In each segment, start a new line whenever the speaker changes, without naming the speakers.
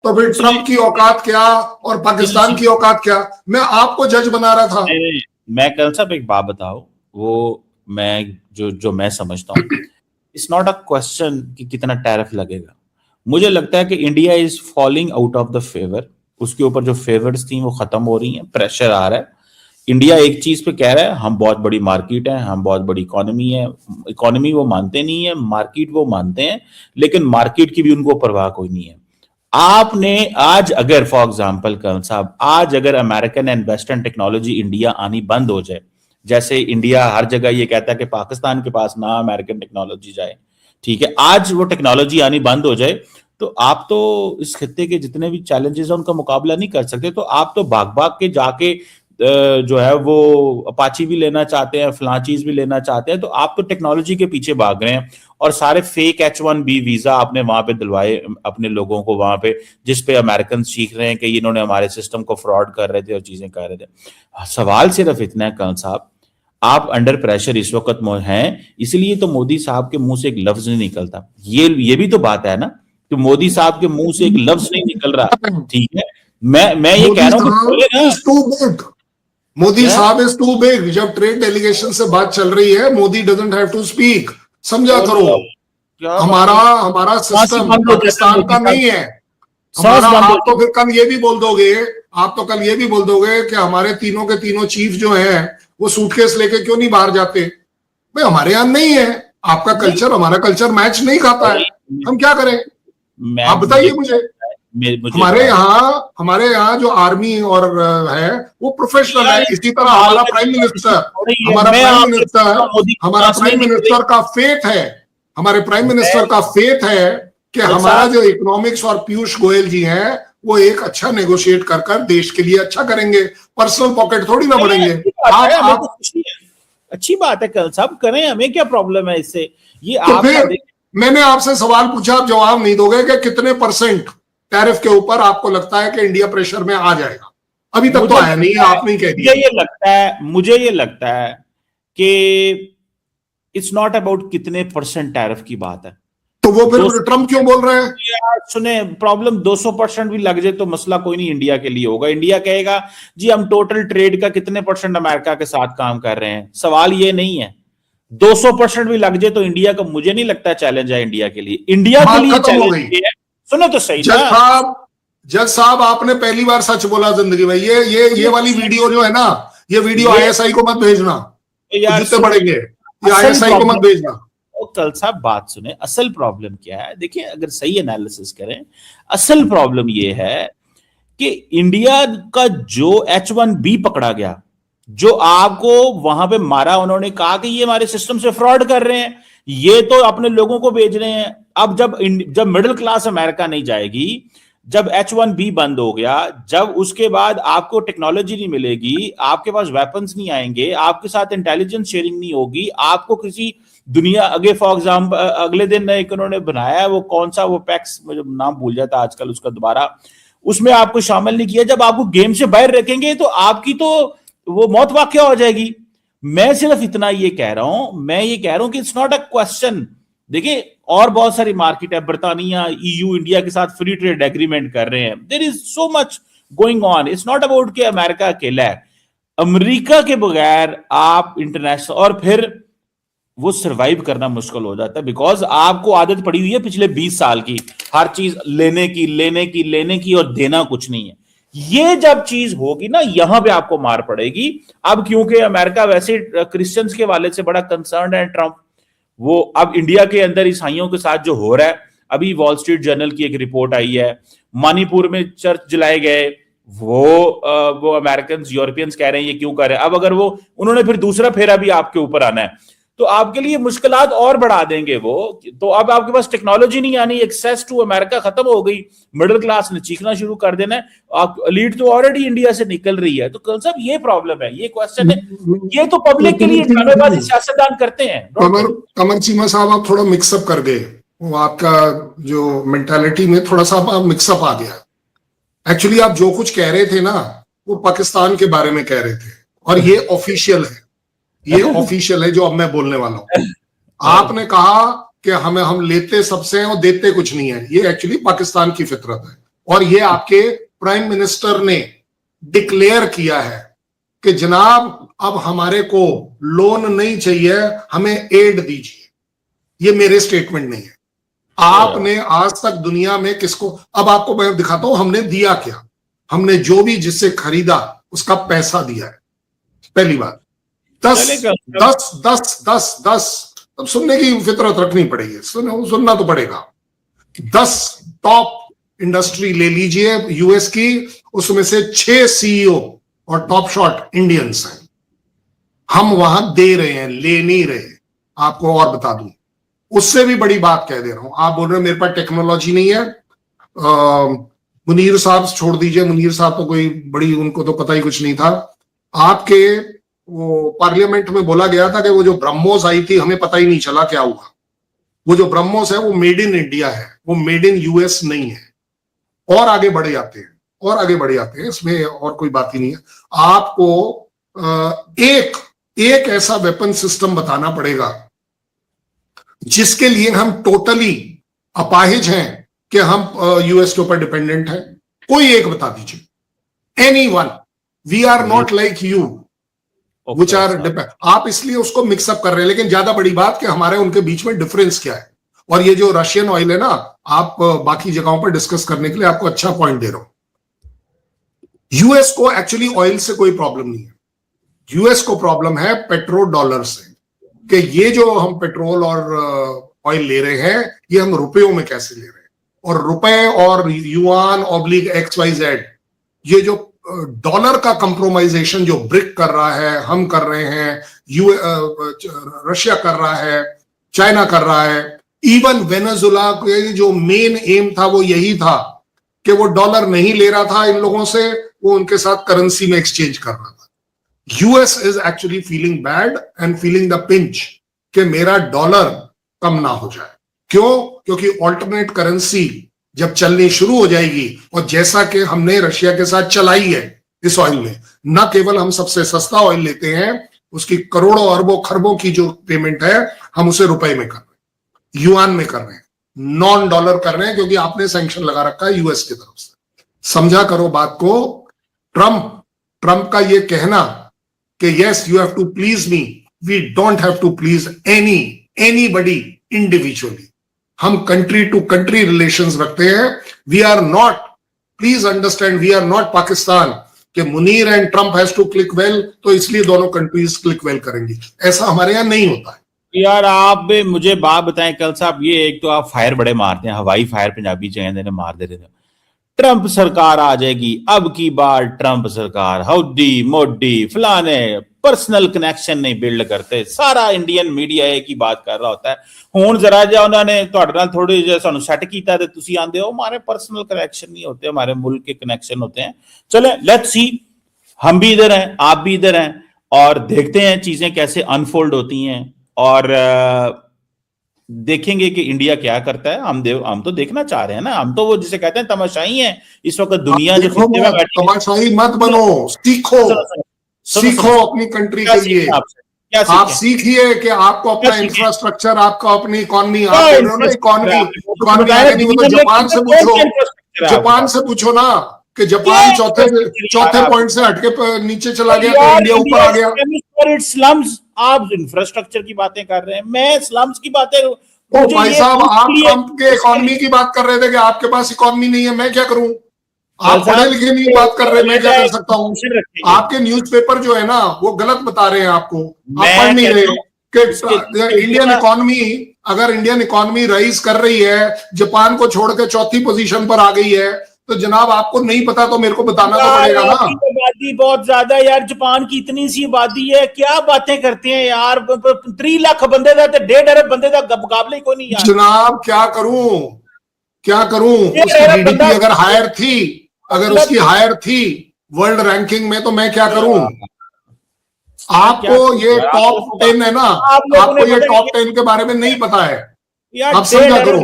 तो फिर ट्रंप की औकात क्या और पाकिस्तान की औकात क्या? मैं आपको जज बना रहा था।
मैं कल साहब एक बात बताओ, वो मैं जो मैं समझता हूँ, इट्स नॉट अ क्वेश्चन कि कितना टैरिफ लगेगा। मुझे लगता है कि India is falling out of the favour. उसके ऊपर जो फेवर्स थी वो खत्म हो रही हैं, प्रेशर आ रहा है। इंडिया एक चीज पे कह रहा है, हम बहुत बड़ी मार्केट है, हम बहुत बड़ी इकोनॉमी है। इकोनॉमी वो मानते नहीं है, मार्केट वो मानते हैं, लेकिन मार्केट की भी उनको परवाह कोई नहीं है। आपने आज अगर फॉर एग्जांपल करण साहब, आज अगर American and western technology India आनी बंद हो जाए, जैसे इंडिया हर जगह ये कहता है कि पाकिस्तान के पास ना अमेरिकन टेक्नोलॉजी जाए, ठीक है, आज वो टेक्नोलॉजी आनी बंद हो जाए, तो आप तो इस खित्ते के जितने भी चैलेंजेस हैं उनका मुकाबला नहीं कर सकते। तो आप तो भाग भाग के जाके जो है वो अपाची भी लेना चाहते हैं, फलां चीज भी लेना चाहते हैं, तो आप तो टेक्नोलॉजी के पीछे भाग रहे हैं। और सारे फेक H1B वीजा आपने वहां पे दिलवाए अपने लोगों को वहां पे, जिस पे अमेरिकन सीख रहे हैं कि इन्होंने हमारे सिस्टम को फ्रॉड कर रहे थे और चीजें कर रहे थे। सवाल सिर्फ इतना है करण साहब, आप अंडर प्रेशर इस वक्त हैं, इसलिए तो मोदी साहब के मुंह से एक लफ्ज नहीं निकलता। ये भी तो बात है ना कि मोदी साहब के मुंह से एक लफ्ज नहीं निकल रहा, ठीक है। मैं ये कह रहा हूं
मोदी साहब इज टू बिग। जब ट्रेड डेलीगेशन से बात चल रही है, Modi doesn't have to speak. समझा करो, हमारा सिस्टम पाकिस्तान का नहीं है हमारा। आप तो फिर कल ये भी बोल दोगे कि हमारे तीनों के तीनों चीफ जो हैं वो सूटकेस लेके क्यों नहीं बाहर जाते? भाई हमारे यहाँ नहीं है, आपका कल्चर हमारा कल्चर मैच नहीं खाता है, हम क्या करें? आप बताइए मुझे। हमारे यहाँ जो आर्मी और है वो प्रोफेशनल है। इसी तरह हमारा प्राइम मिनिस्टर का फेथ है, हमारे प्राइम मिनिस्टर का फेथ है कि हमारा जो इकोनॉमिक्स और पीयूष गोयल जी हैं वो एक अच्छा नेगोशिएट कर देश के लिए अच्छा करेंगे, पर्सनल पॉकेट थोड़ी ना बढ़ेंगे।
अच्छी बात है कल साहब, करें, हमें क्या प्रॉब्लम है इससे? ये
तो फिर मैंने आपसे सवाल पूछा, आप जवाब नहीं दोगे कि कितने % टैरिफ के ऊपर आपको लगता है कि इंडिया प्रेशर में आ जाएगा? अभी तक तो आया नहीं है, आपने कह दिया।
मुझे ये लगता है कि इट्स नॉट अबाउट कितने % टैरिफ की बात है।
तो वो फिर ट्रम्प क्यों बोल रहे हैं?
सुने, प्रॉब्लम 200% भी लग जाए तो मसला कोई नहीं इंडिया के लिए होगा। इंडिया कहेगा जी हम टोटल ट्रेड का कितने % अमेरिका के साथ काम कर रहे हैं। सवाल ये नहीं है, 200% भी लग जाए तो इंडिया का मुझे नहीं लगता चैलेंज है इंडिया के लिए। इंडिया के लिए चैलेंज है, सुनो तो सही।
जज साहब आपने पहली बार सच बोला जिंदगी में। ये वाली वीडियो जो है ना, ये वीडियो ISI को मत भेजना, जितने पड़ेंगे ये ISI को मत भेजना।
कल साहब बात सुने, असल प्रॉब्लम क्या है? देखिए, अगर सही एनालिसिस करें, असल प्रॉब्लम ये है कि इंडिया का जो H1B पकड़ा गया, जो आपको वहां पे मारा, उन्होंने कहा कि ये हमारे सिस्टम से फ्रॉड कर रहे हैं, ये तो अपने लोगों को भेज रहे हैं। अब जब मिडिल क्लास अमेरिका नहीं जाएगी, जब H1B बंद हो गया, जब उसके बाद आपको टेक्नोलॉजी नहीं मिलेगी, आपके पास वेपन्स नहीं आएंगे, आपके साथ इंटेलिजेंस शेयरिंग नहीं होगी, आपको किसी दुनिया अगे फॉर एग्जाम्पल अगले दिन एक उन्होंने बनाया है, वो कौन सा वो पैक्स, मुझे नाम भूल जाता आजकल उसका दोबारा, उसमें आपको शामिल नहीं किया। जब आपको गेम से बाहर रखेंगे तो आपकी तो वो मौत वाकया हो जाएगी। मैं सिर्फ इतना ये कह रहा हूं कि इट्स नॉट अ क्वेश्चन। देखिए, और बहुत सारी मार्केट है, बर्तानिया, EU इंडिया के साथ फ्री ट्रेड एग्रीमेंट कर रहे हैं, there is so much going on. It's not about कि अमेरिका अकेला है। अमेरिका के बगैर आप इंटरनेशनल, और फिर वो सरवाइव करना मुश्किल हो जाता है, बिकॉज आपको आदत पड़ी हुई है पिछले 20 साल की, हर चीज लेने की और देना कुछ नहीं है। ये जब चीज होगी ना, यहां पे आपको मार पड़ेगी। अब क्योंकि अमेरिका वैसे क्रिश्चियंस के वाले से बड़ा कंसर्न है ट्रंप, वो अब इंडिया के अंदर ईसाइयों के साथ जो हो रहा है, अभी वॉल स्ट्रीट जर्नल की एक रिपोर्ट आई है, मणिपुर में चर्च जलाए गए, वो अमेरिकन यूरोपियंस कह रहे हैं ये क्यों कर रहे हैं। अब अगर वो उन्होंने फिर दूसरा फेरा भी आपके ऊपर आना है, तो आपके लिए मुश्किलात और बढ़ा देंगे वो। तो अब आपके पास टेक्नोलॉजी नहीं आनी, एक्सेस टू अमेरिका खत्म हो गई, मिडिल क्लास ने चीखना शुरू कर देना है, आप लीड तो ऑलरेडी इंडिया से निकल रही है। तो कल साहब ये प्रॉब्लम है, ये क्वेश्चन है, ये तो पब्लिक के लिए ड्रामेबाजी सियासतदान करते हैं।
कमर चीमा साहब आप थोड़ा मिक्सअप कर गए, वो आपका जो मेंटालिटी में थोड़ा सा मिक्सअप आ गया। एक्चुअली आप जो कुछ कह रहे थे ना, वो पाकिस्तान के बारे में कह रहे थे, और ये ऑफिशियल है, ये ऑफिशियल है जो अब मैं बोलने वाला हूं। आपने कहा कि हम लेते सबसे हैं और देते कुछ नहीं है, ये एक्चुअली पाकिस्तान की फितरत है। और ये आपके प्राइम मिनिस्टर ने डिक्लेयर किया है कि जनाब अब हमारे को लोन नहीं चाहिए, हमें एड दीजिए। ये मेरे स्टेटमेंट नहीं है। आपने आज तक दुनिया में किसको, अब आपको मैं दिखाता हूं हमने दिया क्या। हमने जो भी जिससे खरीदा उसका पैसा दिया है। पहली बात 10 अब सुनने की फितरत रखनी पड़ेगी, सुनना तो पड़ेगा। 10 टॉप इंडस्ट्री ले लीजिए यूएस की, उसमें से 6 सीईओ और टॉप शॉट इंडियंस हैं। हम वहां दे रहे हैं, ले नहीं रहे। आपको और बता दूं, उससे भी बड़ी बात कह दे रहा हूं। आप बोल रहे हो मेरे पास टेक्नोलॉजी नहीं है। मुनीर साहब छोड़ दीजिए, मुनीर साहब तो कोई बड़ी, उनको तो पता ही कुछ नहीं था। आपके वो पार्लियामेंट में बोला गया था कि वो जो ब्रह्मोस आई थी हमें पता ही नहीं चला क्या हुआ। वो जो ब्रह्मोस है वो मेड इन इंडिया है, वो मेड इन यूएस नहीं है। और आगे बढ़े जाते हैं, और आगे बढ़े जाते हैं, इसमें और कोई बात ही नहीं है। आपको एक ऐसा वेपन सिस्टम बताना पड़ेगा जिसके लिए हम टोटली अपाहिज हैं कि हम यूएस के ऊपर डिपेंडेंट हैं। कोई एक बता दीजिए, any one. We are not like you which are depend. आप इसलिए उसको मिक्सअप कर रहे हैं, लेकिन ज्यादा बड़ी बात कि हमारे उनके बीच में डिफरेंस क्या है। और ये जो रशियन ऑयल है ना, आप बाकी जगहों पर डिस्कस करने के लिए आपको अच्छा पॉइंट दे रहा हूं। यूएस को एक्चुअली ऑयल से कोई प्रॉब्लम नहीं है। यूएस को प्रॉब्लम है पेट्रो डॉलर से, कि ये जो हम पेट्रोल और ऑयल ले रहे हैं ये हम रुपयों में कैसे ले रहे हैं। और रुपए और युआन ऑब्लिक XYZ, ये जो डॉलर का कंप्रोमाइजेशन जो ब्रिक कर रहा है, हम कर रहे हैं, रशिया कर रहा है, चाइना कर रहा है, इवन वेनेजुला के जो मेन एम था वो यही था कि वो डॉलर नहीं ले रहा था इन लोगों से, वो उनके साथ करेंसी में एक्सचेंज कर रहा था। US is actually feeling bad and feeling the pinch कि मेरा डॉलर कम ना हो जाए। क्यों? क्योंकि ऑल्टरनेट करेंसी जब चलनी शुरू हो जाएगी, और जैसा कि हमने रशिया के साथ चलाई है इस ऑयल में, न केवल हम सबसे सस्ता ऑयल लेते हैं, उसकी करोड़ों अरबों खरबों की जो पेमेंट है हम उसे रुपए में कर रहे हैं, युआन में कर रहे हैं, नॉन डॉलर कर रहे हैं, क्योंकि आपने सैंक्शन लगा रखा है यूएस की तरफ से। समझा करो बात को। ट्रंप का ये कहना कि yes you have to please me, we don't have to please anybody individually. हम कंट्री टू कंट्री रिलेशंस रखते हैं। We are not, please understand, we are not Pakistan कि Munir and Trump has to click well, तो इसलिए दोनों countries click well करेंगी। ऐसा हमारे यहां नहीं होता है।
यार आप मुझे बात बताएं कल साहब, ये एक तो आप फायर बड़े मारते हैं, हवाई फायर पंजाबी जगह मार दे रहे थे। ट्रंप सरकार आ जाएगी, अब की बार ट्रंप सरकार, हौडी मोडी फलाने, पर्सनल कनैक्शन नहीं बिल्ड करते। सारा इंडियन मीडिया एक ही बात कर रहा होता है। हुण जरा जा उन्होंने तुहाडे नाल थोड़ी जिहा सानू सैट कीता ते तुसी आंदे हो हमारे पर्सनल कनैक्शन नहीं होते, हमारे मुल्क के कनैक्शन होते हैं। चले लेट्स सी, हम भी इधर हैं, आप भी इधर हैं, और देखते हैं चीजें कैसे अनफोल्ड होती हैं, और देखेंगे कि इंडिया क्या करता है। हम तो देखना चाह रहे हैं ना, हम तो वो जिसे कहते हैं तमाशाई हैं इस वक्त दुनिया जो
तमाशाई मत बनो, सीखो अपनी कंट्री के लिए। आप सीखिए कि आपको अपना इंफ्रास्ट्रक्चर, आपका अपनी इकोनॉमी, आप बोल रहे हो ना इकोनॉमी आगे नहीं, वो तो जापान से पूछो, जापान से पूछो ना कि जापान चौथे पॉइंट से हटके नीचे चला गया तो इंडिया ऊपर आ गया।
स्लम्स, आप इंफ्रास्ट्रक्चर की बातें कर रहे हैं, मैं स्लम्स की बातें।
भाई साहब, आप ट्रंप के इकोनॉमी की बात कर रहे थे कि आपके पास इकोनॉमी नहीं है, मैं क्या करूं? आप पढ़े लिखे नहीं बात कर रहे, मैं क्या कर सकता हूं? आपके न्यूज़पेपर जो है ना वो गलत बता रहे हैं आपको, आप पढ़ नहीं रहे कि इंडियन इकोनॉमी, अगर इंडियन इकोनॉमी राइज कर रही है, जापान को छोड़ के चौथी पोजीशन पर आ गई है, तो जनाब आपको नहीं पता तो मेरे को बताना तो पड़ेगा ना।
आबादी बहुत ज्यादा यार, जापान की इतनी सी आबादी है, क्या बातें करते हैं यार। 3 लाख बंदे का 1.5 अरब बंदे का मुकाबले कोई नहीं यार।
जनाब क्या करूं? उसकी जीडीपी अगर हायर थी, अगर उसकी हायर थी वर्ल्ड रैंकिंग में, तो मैं क्या करूं? आपको ये टॉप 10 है ना, आपको ये टॉप 10 के बारे में नहीं पता है यार। आप समझा करो।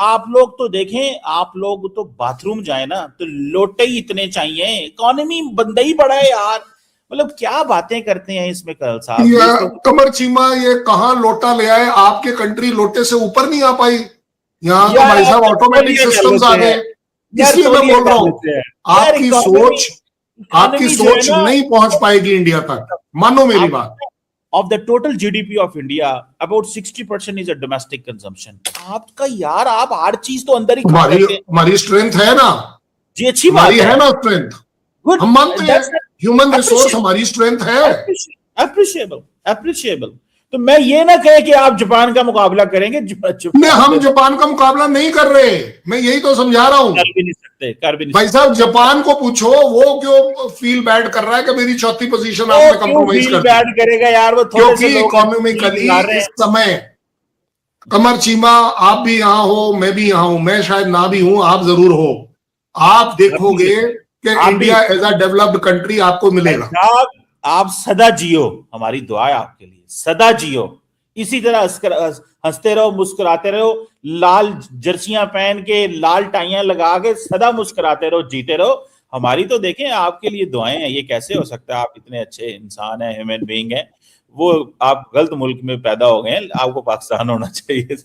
आप लोग तो देखें, आप लोग तो बाथरूम जाए ना तो लोटे ही इतने चाहिए, इकोनॉमी बंदा ही बड़ा है यार। मतलब क्या बातें करते हैं इसमें कल साहब।
कमर चीमा ये कहां लोटा ले आए? आपके कंट्री लोटे से ऊपर नहीं आ पाई। यहाँ तो भाई साहब ऑटोमेटिक सिस्टम्स आ गए। इसलिए मैं बोल रहा हूं आपकी सोच नहीं पहुंच पाएगी इंडिया तक, मानो मेरी बात।
Of the total GDP of India, about 60% is a domestic consumption. आपका यार, आप हर चीज तो अंदर ही खा लेते हैं।
हमारी स्ट्रेंथ है ना
जी, अच्छी बात
है ना स्ट्रेंथ, हम मानते हैं ह्यूमन रिसोर्स हमारी स्ट्रेंथ है।
अप्रिशिएबल। तो मैं ये ना कहे कि आप जापान का मुकाबला करेंगे।
नहीं, हम जापान का मुकाबला नहीं कर रहे, मैं यही तो समझा रहा हूं।
कर भी नहीं सकते।
भाई साहब, जापान को पूछो वो क्यों फील बैड कर रहा है कि मेरी चौथी पोजीशन आपने कंप्रोमाइज कर दी।
बैड करेगा यार वो,
क्योंकि इकोनॉमिकली इस समय कमर चीमा, आप भी यहाँ हो, मैं भी यहाँ हूं, मैं शायद ना भी हूं, आप जरूर हो। आप देखोगे कि India as a developed country आपको मिलेगा।
आप सदा जियो, हमारी दुआ है आपके लिए, सदा जियो, इसी तरह हंसते रहो, मुस्कुराते रहो, लाल जर्सियां पहन के, लाल टाइयां लगा के सदा मुस्कुराते रहो, जीते रहो। हमारी तो देखें आपके लिए दुआएं हैं। ये कैसे हो सकता है? आप इतने अच्छे इंसान हैं, ह्यूमन बीइंग हैं, वो आप गलत मुल्क में पैदा हो गए हैं, आपको पाकिस्तान होना चाहिए।